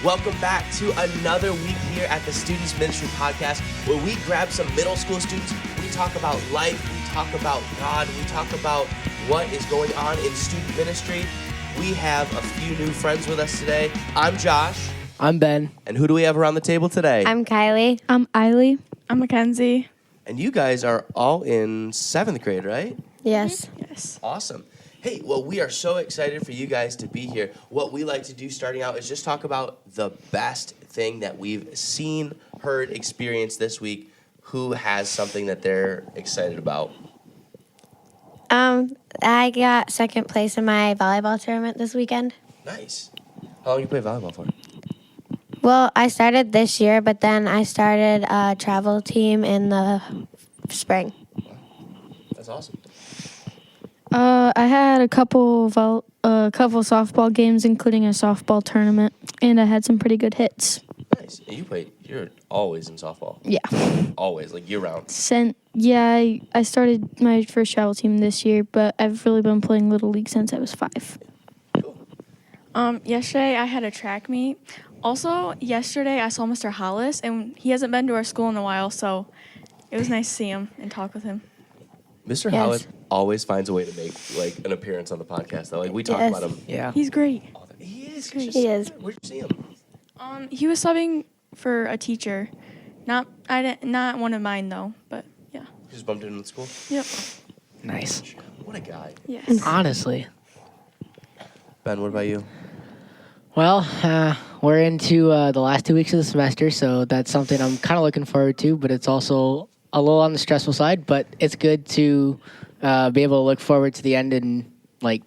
Welcome back to another week here at the Students Ministry Podcast, where we grab some middle school students, we talk about life, we talk about God, we talk about what is going on in student ministry. We have a few new friends with us today. I'm Josh. I'm Ben. And who do we have around the table today? I'm Kylee. I'm Ileigh. I'm McKenzie. And you guys are all in 7th grade, right? Yes. Yes. Awesome. Hey, well, we are so excited for you guys to be here. What we like to do starting out is just talk about the best thing that we've seen, heard, experienced this week. Who has something that they're excited about? I got second place in my volleyball tournament this weekend. Nice. How long you play volleyball for? Well, I started this year, but then I started a travel team in the spring. That's awesome. I had a couple softball games, including a softball tournament, and I had some pretty good hits. Nice. And you're always in softball. Yeah. Always, like year round. I started my first travel team this year, but I've really been playing Little League since I was 5. Cool. Yesterday I had a track meet. Also, yesterday I saw Mr. Hollis, and he hasn't been to our school in a while, so it was nice to see him and talk with him. Mr. Howard always finds a way to make like an appearance on the podcast. Though, like we talk about him. Yeah. He's great. He is. He is. Where'd you see him? He was subbing for a teacher. Not one of mine though, but yeah. You just bumped into him at school. Yep. Nice. What a guy. Yes. Honestly. Ben, what about you? Well, we're into the last 2 weeks of the semester, so that's something I'm kind of looking forward to, but it's also a little on the stressful side, but it's good to be able to look forward to the end and like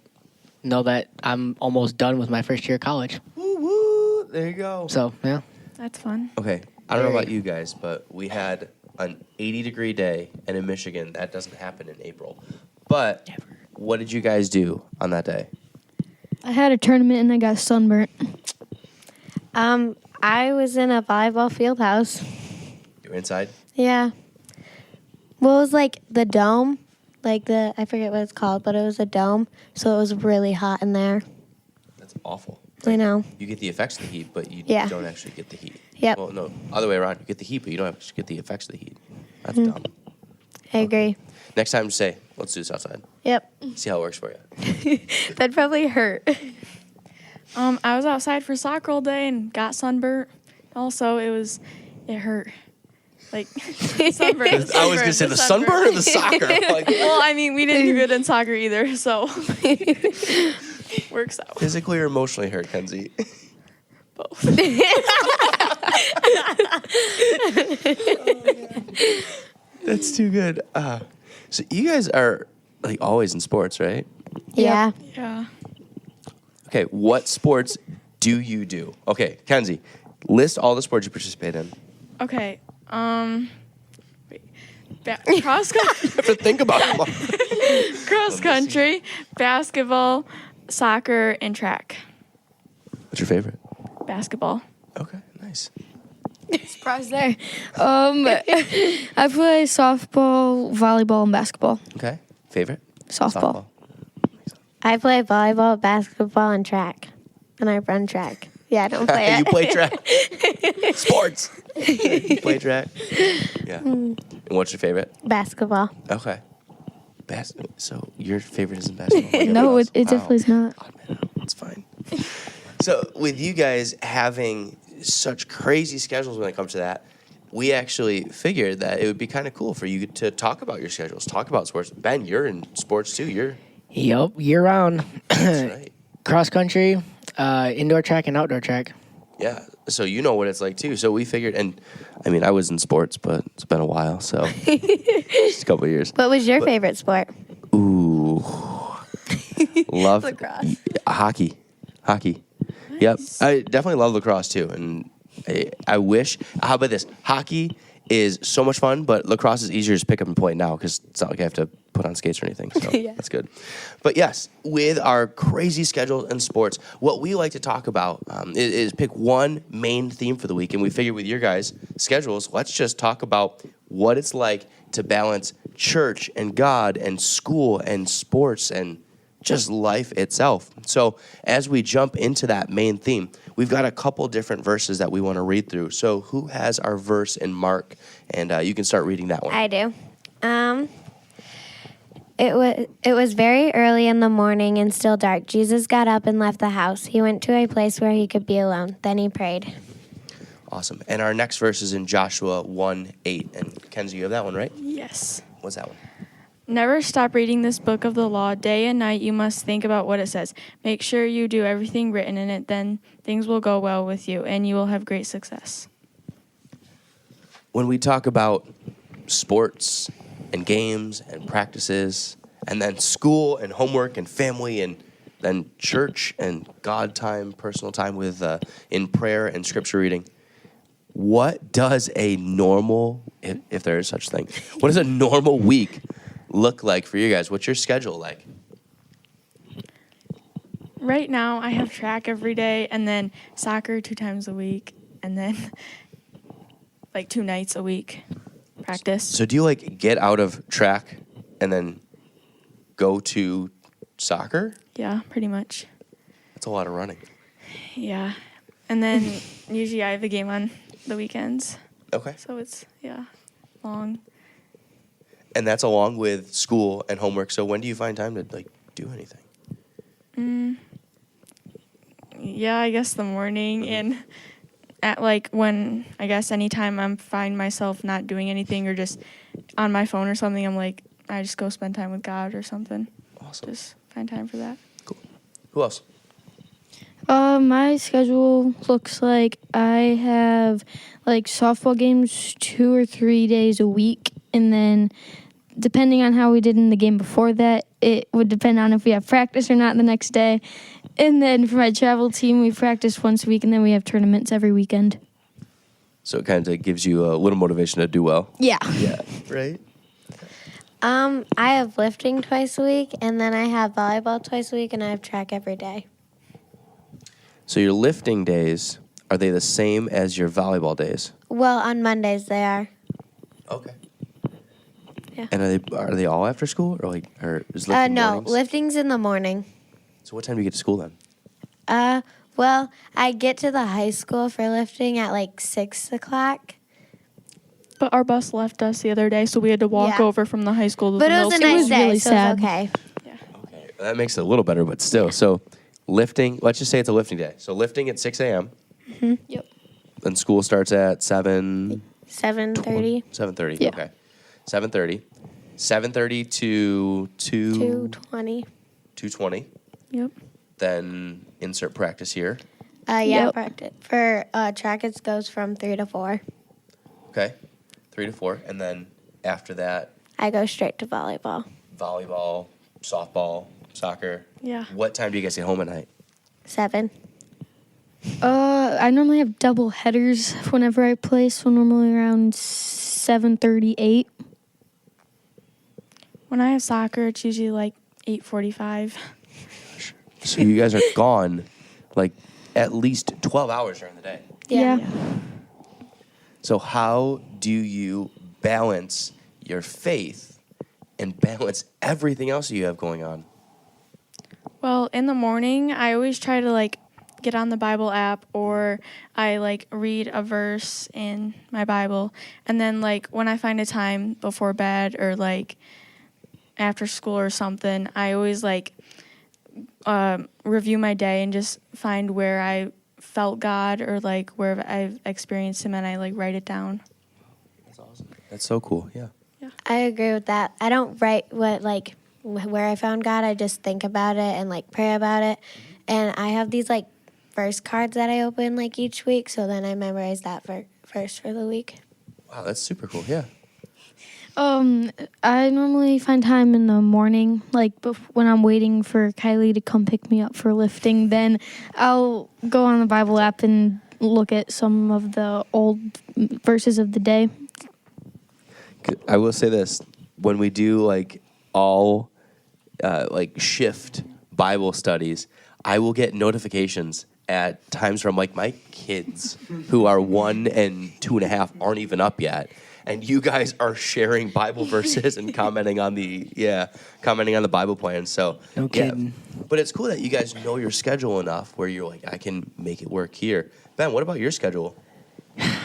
know that I'm almost done with my first year of college. Woo woo! There you go. So, yeah. That's fun. Okay, I don't know about you guys, but we had an 80-degree day, and in Michigan, that doesn't happen in April. But what did you guys do on that day? I had a tournament and I got sunburnt. I was in a volleyball field house. You were inside? Yeah. Well, it was like the dome. I forget what it's called, but it was a dome, so it was really hot in there. That's awful. I know. You get the effects of the heat, but you Yeah. don't actually get the heat. Yep. Well, no, other way around. You get the heat, but you don't actually get the effects of the heat. That's dumb. I agree. Next time, just say, let's do this outside. Yep. See how it works for you. That'd probably hurt. I was outside for soccer all day and got sunburnt. Also, it hurt. Like sunburn. I was gonna say the sunburn or the soccer. Like, Well, I mean, we didn't do good in soccer either, so works out. physically or emotionally hurt, Kenzie? Both. That's too good. So you guys are like always in sports, right? Yeah. Yeah. Okay, what sports do you do? Okay, Kenzie, list all the sports you participate in. Okay. Cross country. You have to think about them. Cross country, basketball, soccer, and track. What's your favorite? Basketball. Okay, nice. Surprise there. I play softball, volleyball, and basketball. Okay, favorite? Softball. I play volleyball, basketball, and track. And I run track. Yeah, I don't play it. You play track. Sports. You play track. Yeah. And what's your favorite? Basketball. Okay. So your favorite isn't basketball? Like No, everyone it else? definitely is not. Oh, man, it's fine. So with you guys having such crazy schedules when it comes to that, we actually figured that it would be kind of cool for you to talk about your schedules, talk about sports. Ben, you're in sports too. Yep, year round. That's right. Cross country, indoor track, and outdoor track. Yeah, so you know what it's like too. So we figured, and I mean, I was in sports, but it's been a while, so just a couple of years. What was your favorite sport? Ooh, love Lacrosse. Hockey. Yep, I definitely love lacrosse too, and I wish. How about this? Hockey is so much fun, but lacrosse is easier to pick up and play now because it's not like I have to put on skates or anything. So Yeah. That's good. But yes, with our crazy schedule in sports, what we like to talk about is pick one main theme for the week, and we figured with your guys' schedules, let's just talk about what it's like to balance church and God and school and sports and just life itself. So as we jump into that main theme, we've got a couple different verses that we want to read through. So who has our verse in Mark? And you can start reading that one. I do. It was very early in the morning and still dark. Jesus got up and left the house. He went to a place where he could be alone. Then he prayed. Awesome. And our next verse is in Joshua 1:8. And Kenzie, you have that one, right? Yes. What's that one? Never stop reading this book of the law. Day and night you must think about what it says. Make sure you do everything written in it. Then things will go well with you, and you will have great success. When we talk about sports and games and practices, and then school and homework and family and then church and God time, personal time with in prayer and scripture reading, what does a normal, if there is such thing, what does a normal week look like for you guys? What's your schedule like? Right now, I have track every day, and then soccer 2 times a week, and then like 2 nights a week practice. So do you like get out of track and then go to soccer? Yeah, pretty much. That's a lot of running. Yeah. And then usually I have a game on the weekends. Okay. So it's, long. And that's along with school and homework. So when do you find time to like do anything? Yeah, I guess the morning and at like when I guess anytime I'm find myself not doing anything or just on my phone or something, I'm like, I just go spend time with God or something. Awesome. Just find time for that. Cool. Who else? My schedule looks like I have like softball games 2 or 3 days a week, and then depending on how we did in the game before that, it would depend on if we have practice or not the next day. And then for my travel team, we practice once a week, and then we have tournaments every weekend. So it kind of gives you a little motivation to do well. Yeah. Yeah. Right. I have lifting twice a week, and then I have volleyball twice a week, and I have track every day. So your lifting days, are they the same as your volleyball days? Well, on Mondays they are. Okay. Yeah. And are they all after school or is lifting No, mornings? lifting's in the morning. So what time do you get to school then? Well, I get to the high school for lifting at like 6 o'clock. But our bus left us the other day, so we had to walk Yeah. over from the high school to But the it middle was a school. nice was day, really so sad. it was okay. Okay. That makes it a little better, but still. So lifting, let's just say it's a lifting day. So lifting at 6 a.m. Yep. Then school starts at 7. 7:30 7:30. Yeah. Okay. 7:30. 7:30 to 2:20. 2:20. Yep. Then insert practice here. Yeah, Yep. practice. For track, it goes from 3 to 4. Okay. 3 to 4. And then after that, I go straight to volleyball. volleyball, softball, soccer. Yeah. What time do you guys get home at night? 7. I normally have double headers whenever I play, so normally around 7:38. When I have soccer, it's usually like 8:45. So you guys are gone like at least 12 hours during the day. Yeah. So how do you balance your faith and balance everything else you have going on? Well, in the morning, I always try to like get on the Bible app, or I like read a verse in my Bible, and then like when I find a time before bed or like after school or something, I always like review my day and just find where I felt God or like where I've experienced Him, and I like write it down. That's awesome. That's so cool. Yeah. I agree with that. I don't write where I found God. I just think about it and like pray about it. And I have these like verse cards that I open like each week, so then I memorize that verse for the week. Wow, that's super cool. Yeah. I normally find time in the morning, like when I'm waiting for Kylee to come pick me up for lifting. Then I'll go on the Bible app and look at some of the old verses of the day. I will say this: when we do like all like shift Bible studies, I will get notifications at times from like my kids who are 1 and 2.5 aren't even up yet, and you guys are sharing Bible verses and commenting on the Bible plan. So No kidding. but it's cool that you guys know your schedule enough where you're like, I can make it work here. Ben, what about your schedule?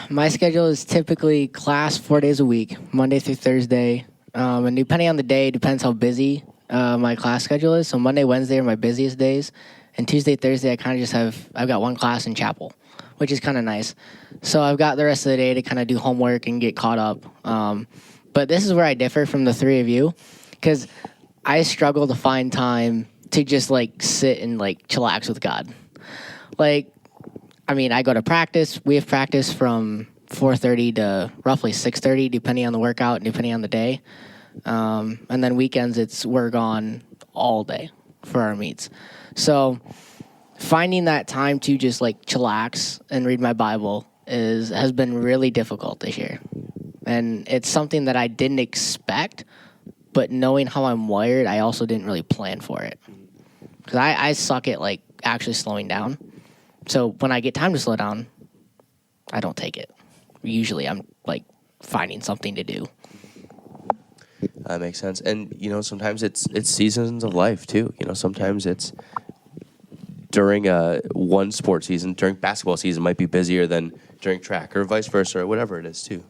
My schedule is typically class 4 days a week, Monday through Thursday. And depending on the day, depends how busy my class schedule is. So Monday, Wednesday are my busiest days. And Tuesday, Thursday, I've got one class in chapel, which is kind of nice. So I've got the rest of the day to kind of do homework and get caught up. But this is where I differ from the three of you, because I struggle to find time to just like sit and like chillax with God. Like, I mean, I go to practice. We have practice from 4:30 to roughly 6:30, depending on the workout and depending on the day. And then weekends, we're gone all day for our meets. So finding that time to just like chillax and read my Bible has been really difficult this year. And it's something that I didn't expect, but knowing how I'm wired, I also didn't really plan for it. Because I suck at like actually slowing down. So when I get time to slow down, I don't take it. Usually I'm like finding something to do. That makes sense. And, sometimes it's seasons of life, too. Sometimes it's during one sports season, during basketball season might be busier than during track or vice versa or whatever it is, too.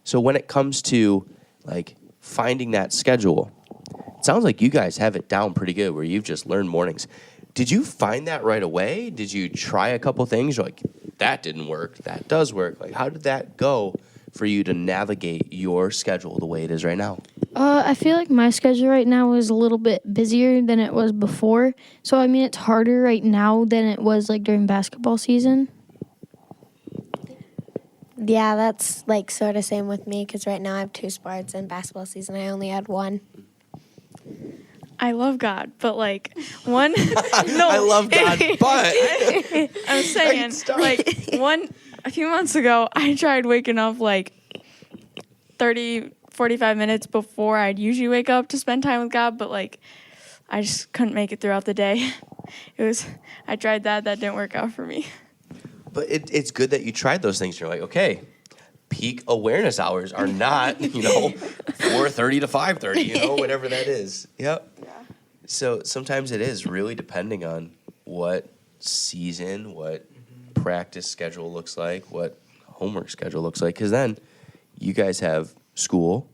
So when it comes to, like, finding that schedule, it sounds like you guys have it down pretty good where you've just learned mornings. Did you find that right away? Did you try a couple things? You're like, that didn't work. That does work. Like, how did that go for you to navigate your schedule the way it is right now? I feel like my schedule right now is a little bit busier than it was before. So, I mean, it's harder right now than it was, like, during basketball season. Yeah, that's like sort of same with me because right now I have 2 sports and basketball season I only had 1. I love God, but like one. No, I love God, but I'm saying like a few months ago, I tried waking up like 30-45 minutes before I'd usually wake up to spend time with God, but like I just couldn't make it throughout the day. I tried that didn't work out for me. But it's good that you tried those things. You're like, okay, peak awareness hours are not, 4:30 to 5:30, whatever that is. Yep. Yeah. So sometimes it is really depending on what season, what practice schedule looks like, what homework schedule looks like. Because then you guys have school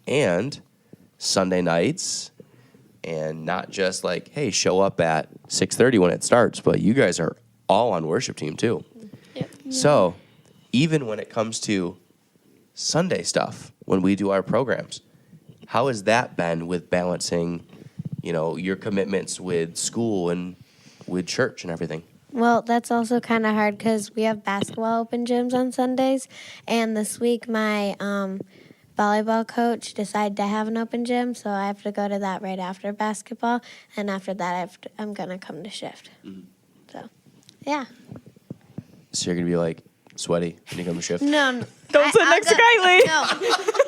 and Sunday nights, and not just like, hey, show up at 6:30 when it starts, but you guys are all on worship team too. Yep. So even when it comes to Sunday stuff, when we do our programs, how has that been with balancing, your commitments with school and with church and everything? Well, that's also kind of hard because we have basketball open gyms on Sundays, and this week my volleyball coach decided to have an open gym, so I have to go to that right after basketball, and after that I'm going to come to shift. Mm-hmm. So, yeah. So you're going to be like sweaty when you come to shift? No. Don't sit next to Kylee.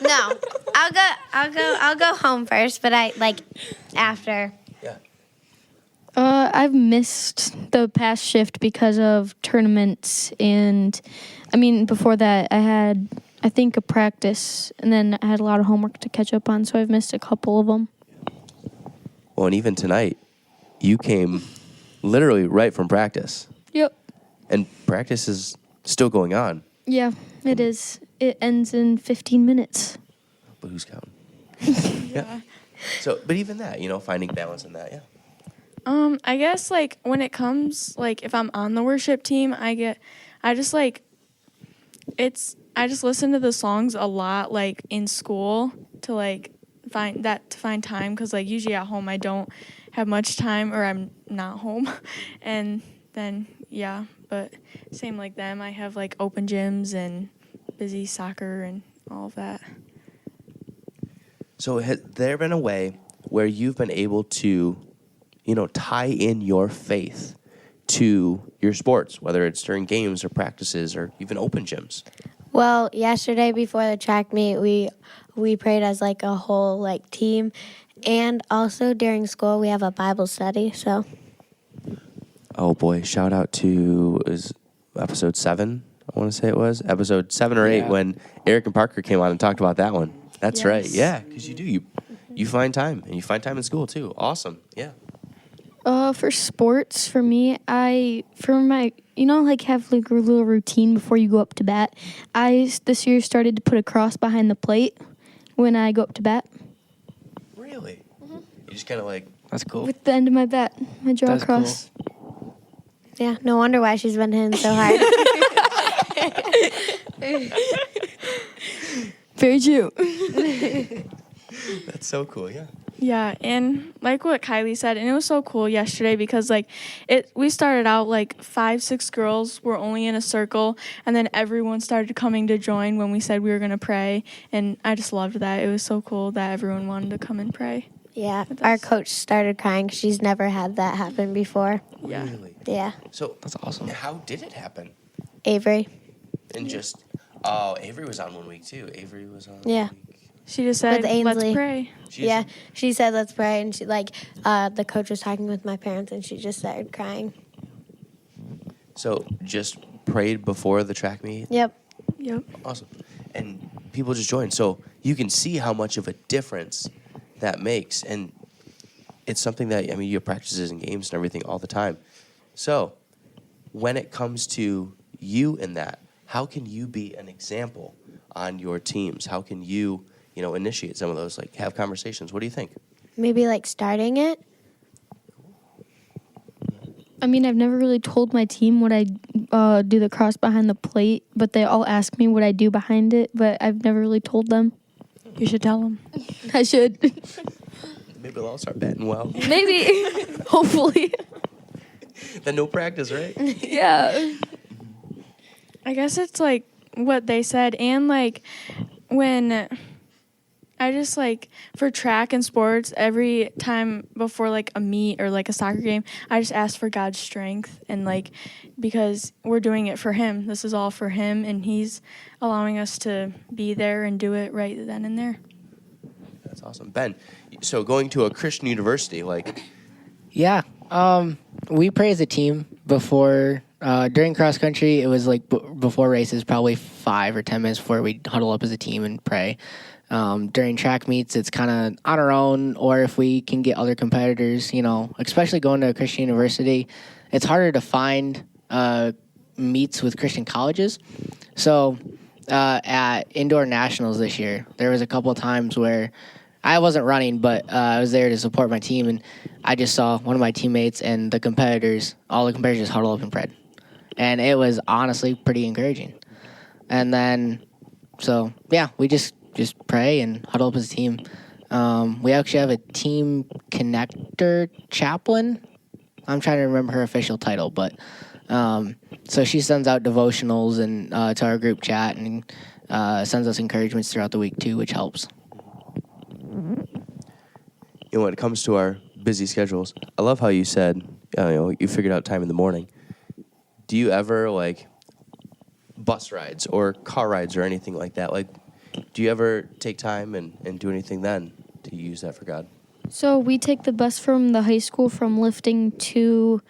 No. I'll go home first, but I like after. Yeah. I've missed the past shift because of tournaments, and I mean before that I had a practice, and then I had a lot of homework to catch up on, so I've missed a couple of them. Well, and even tonight, you came literally right from practice. Yep. And practice is still going on. Yeah, it is. It ends in 15 minutes. But who's counting? Yeah. So, but even that, finding balance in that, yeah. I guess like when it comes like if I'm on the worship team, I just listen to the songs a lot like in school to like find time because like usually at home I don't have much time or I'm not home, and then yeah, but same like them, I have like open gyms and busy soccer and all of that. So has there been a way where you've been able to, tie in your faith to your sports, whether it's during games or practices or even open gyms? Well, yesterday before the track meet, we prayed as like a whole like team, and also during school we have a Bible study. So. Oh boy! Shout out to episode 7 I want to say it was episode 7 or 8 Yeah. when Eric and Parker came on and talked about that one. That's right. Yes. Yeah, because you do. You find time, and you find time in school too. Awesome. Yeah. For sports, for me, have like a little routine before you go up to bat. I this year started to put a cross behind the plate when I go up to bat. Really? You just kind of like. That's cool. With the end of my bat, I draw That's a cross. Yeah, no wonder why she's been hitting so hard. Very true. That's so cool. Yeah. Yeah, and like what Kylee said, and it was so cool yesterday because we started out like 5-6 girls were only in a circle, and then everyone started coming to join when we said we were gonna pray, and I just loved that. It was so cool that everyone wanted to come and pray. Yeah, our coach started crying. She's never had that happen before. Yeah. Really? Yeah, So That's awesome. how did it happen? Avery. And just Avery was on 1 week too. Avery was on. Yeah. 1 week. She just said, With Ainsley. "Let's pray." Yeah, she said let's pray, and she the coach was talking with my parents, and she just started crying. So just prayed before the track meet. Yep. Yep. Awesome. And people just joined. So you can see how much of a difference that makes. And it's something that, you have practices and games and everything all the time. So when it comes to you in that, how can you be an example on your teams? How can you, initiate some of those, have conversations? What do you think? Maybe starting it. I mean, I've never really told my team what I do the cross behind the plate, but they all ask me what I do behind it, but I've never really told them. You should tell them. I should. Maybe they'll all start batting well. Maybe. Hopefully. Then no practice, right? Yeah. I guess it's what they said, and when I just for track and sports, every time before a meet or a soccer game, I just ask for God's strength, and because we're doing it for Him. This is all for Him, and He's allowing us to be there and do it right then and there. That's awesome. Ben, so going to a Christian university, Yeah. We pray as a team before, during cross country, it was before races, probably 5 or 10 minutes before we huddle up as a team and pray. During track meets, it's kind of on our own, or if we can get other competitors, especially going to a Christian university, it's harder to find meets with Christian colleges. So at indoor nationals this year, there was a couple of times where I wasn't running, but I was there to support my team, and I just saw one of my teammates and all the competitors just huddle up and pray. And it was honestly pretty encouraging. And then, so, yeah, we just pray and huddle up as a team. We actually have a team connector chaplain. I'm trying to remember her official title, but so she sends out devotionals and to our group chat and sends us encouragements throughout the week too, which helps. when it comes to our busy schedules, I love how you said, you figured out time in the morning. Do you ever, bus rides or car rides or anything like that? Do you ever take time and do anything then to use that for God? So we take the bus from the high school from Lifting to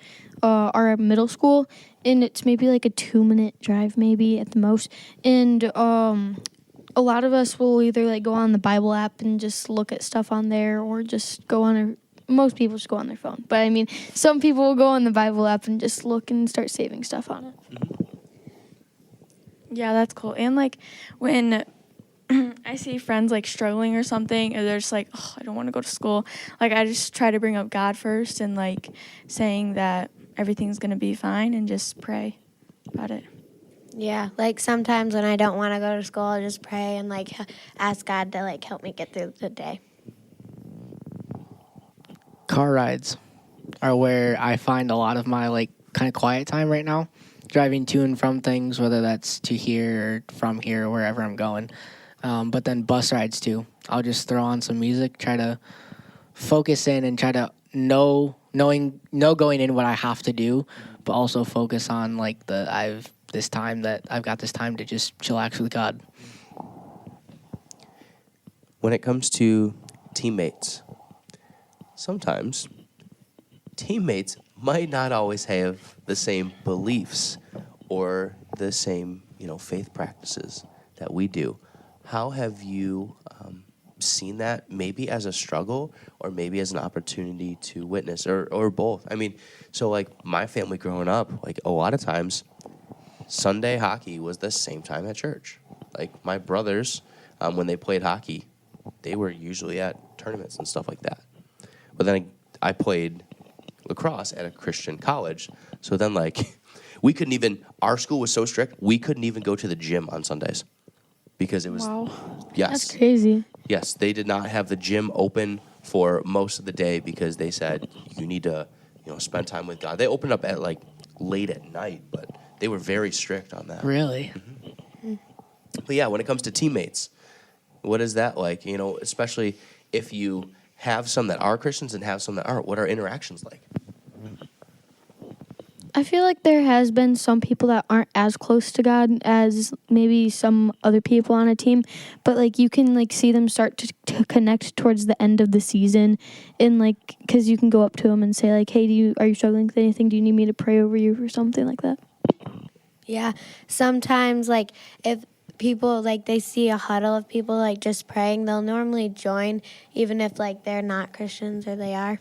our middle school, and it's maybe a 2-minute drive maybe at the most. And a lot of us will either go on the Bible app and just look at stuff on there, or just go on most people just go on their phone. But I mean, some people will go on the Bible app and just look and start saving stuff on it. Mm-hmm. Yeah, that's cool. And when I see friends struggling or something, or they're just I don't want to go to school, I just try to bring up God first and saying that everything's going to be fine and just pray about it. Yeah, sometimes when I don't want to go to school, I just pray and ask God to help me get through the day. Car rides are where I find a lot of my kind of quiet time right now, driving to and from things, whether that's to here or from here or wherever I'm going. But then bus rides too. I'll just throw on some music, try to focus in and try to know going in what I have to do, but also focus on I've got this time to just chillax with God. When it comes to teammates, sometimes teammates might not always have the same beliefs or the same faith practices that we do. How have you seen that maybe as a struggle or maybe as an opportunity to witness or both? I mean, so like my family growing up, like a lot of times Sunday hockey was the same time at church. Like my brothers, when they played hockey, they were usually at tournaments and stuff like that. But then I played lacrosse at a Christian college. So then like we couldn't even, our school was so strict, we couldn't even go to the gym on Sundays because it was, Wow. yes. That's crazy. Yes, they did not have the gym open for most of the day because they said you need to, spend time with God. They opened up at like late at night, but they were very strict on that. Really? But yeah, when it comes to teammates, what is that like? Especially if you have some that are Christians and have some that aren't. What are interactions like? I feel like there has been some people that aren't as close to God as maybe some other people on a team, but like you can like see them start to connect towards the end of the season, and like because you can go up to them and say like, hey, are you struggling with anything? Do you need me to pray over you or something like that? Yeah, sometimes like if people like they see a huddle of people like just praying, they'll normally join even if like they're not Christians or they are.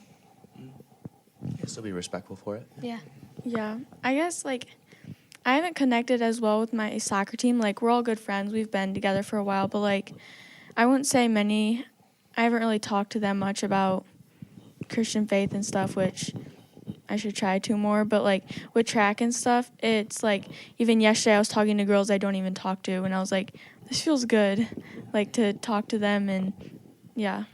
Yeah, still be respectful for it. Yeah. Yeah, I guess, like, I haven't connected as well with my soccer team. Like, we're all good friends. We've been together for a while, but, like, I wouldn't say I haven't really talked to them much about Christian faith and stuff, which I should try to more. But, like, with track and stuff, it's, like, even yesterday I was talking to girls I don't even talk to, and I was like, this feels good, like, to talk to them, and, yeah.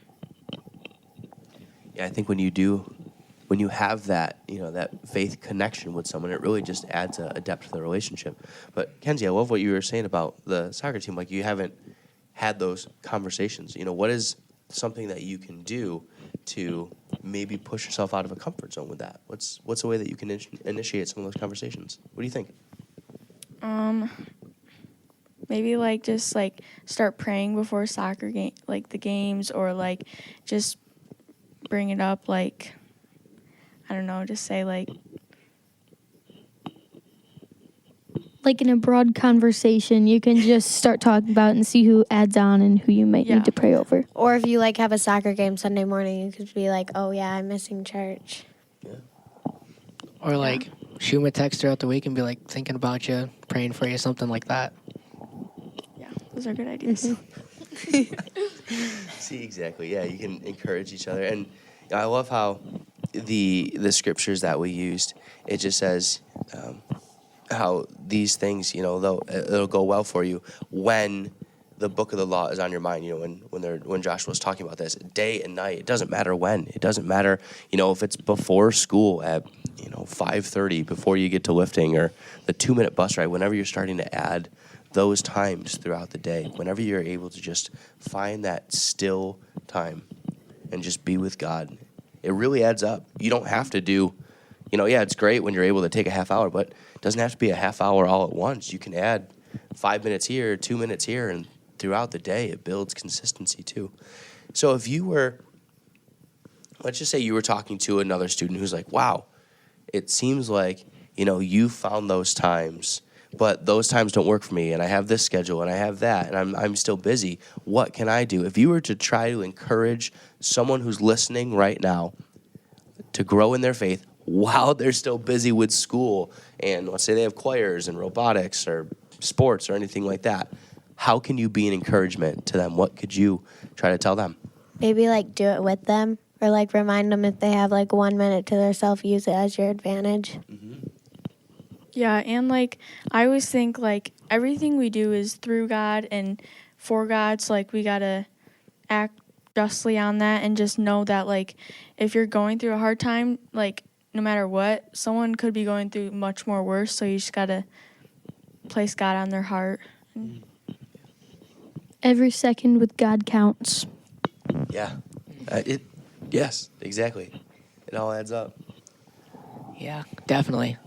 Yeah, I think when you have that, that faith connection with someone, it really just adds a depth to the relationship. But Kenzie, I love what you were saying about the soccer team. Like you haven't had those conversations. What is something that you can do to maybe push yourself out of a comfort zone with that? What's a way that you can initiate some of those conversations? What do you think? Maybe like just like start praying before soccer game, like the games, or like just bring it up, like, I don't know, just say like in a broad conversation, you can just start talking about it and see who adds on and who you might need to pray over. Or if you like have a soccer game Sunday morning, you could be like, oh yeah, I'm missing church. Yeah. Or like shoot me a text throughout the week and be like thinking about you, praying for you, something like that. Yeah, those are good ideas. See, exactly. Yeah, you can encourage each other. And I love how the scriptures that we used, it just says how these things, it'll go well for you when the book of the law is on your mind. When Joshua was talking about this, day and night, it doesn't matter when. It doesn't matter, if it's before school at 5:30 before you get to lifting, or the 2-minute bus ride. Whenever you're starting to add those times throughout the day, whenever you're able to just find that still time and just be with God, it really adds up. You don't have to do, it's great when you're able to take a half hour, but it doesn't have to be a half hour all at once. You can add 5 minutes here, 2 minutes here, and throughout the day, it builds consistency too. So if you were, let's just say you were talking to another student who's like, wow, it seems like, you found those times, but those times don't work for me, and I have this schedule, and I have that, and I'm still busy. What can I do? If you were to try to encourage someone who's listening right now to grow in their faith while they're still busy with school, and let's say they have choirs and robotics or sports or anything like that, how can you be an encouragement to them? What could you try to tell them? Maybe like do it with them, or like remind them if they have like 1 minute to themselves, use it as your advantage. Mm-hmm. Yeah, and like I always think like everything we do is through God and for God, so like we gotta act justly on that and just know that like if you're going through a hard time, like no matter what, someone could be going through much more worse, so you just gotta place God on their heart. Every second with God counts. Yeah. Yes, exactly. It all adds up. Yeah, definitely.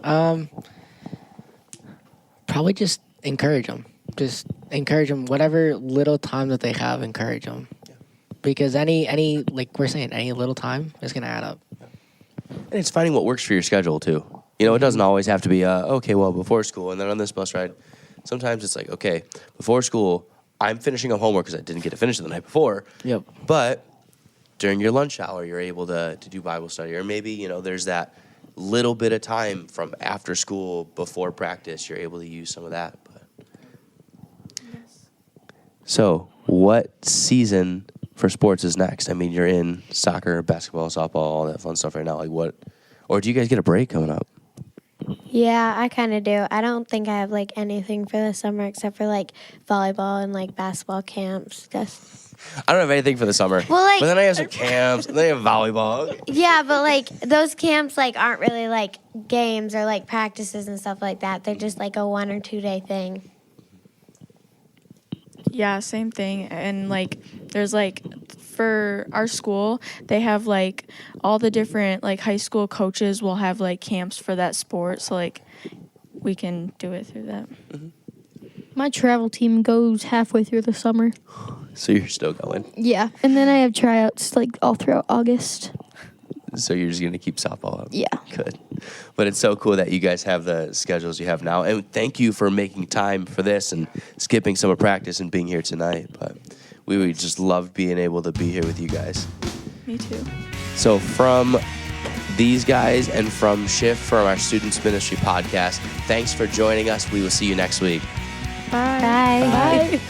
Probably just encourage them. Just encourage them. Whatever little time that they have, encourage them. Yeah. Because any like we're saying, any little time is going to add up. And it's finding what works for your schedule, too. It doesn't always have to be, okay, well, before school and then on this bus ride. Sometimes it's like, okay, before school, I'm finishing up homework because I didn't get to finish it the night before. Yep. But during your lunch hour, you're able to do Bible study. Or maybe, there's that little bit of time from after school before practice. You're able to use some of that. But. So what season for sports is next? I mean, you're in soccer, basketball, softball, all that fun stuff right now. Like what? Or do you guys get a break coming up? Yeah, I kind of do. I don't think I have like anything for the summer except for like volleyball and like basketball camps. I don't have anything for the summer. Well, like, but then I have some camps, and then I have volleyball. Yeah, but like those camps like aren't really like games or like practices and stuff like that. They're just like a 1 or 2 day thing. Yeah, same thing. And like there's like for our school, they have like all the different like high school coaches will have like camps for that sport, so like we can do it through that. Mm-hmm. My travel team goes halfway through the summer. So you're still going. Yeah, and then I have tryouts like all throughout August. So you're just going to keep softball up. Yeah. Good. But it's so cool that you guys have the schedules you have now. And thank you for making time for this and skipping summer practice and being here tonight. But we would just love being able to be here with you guys. Me too. So from these guys and from Shift, from our Students Ministry podcast, thanks for joining us. We will see you next week. Bye. Bye. Bye.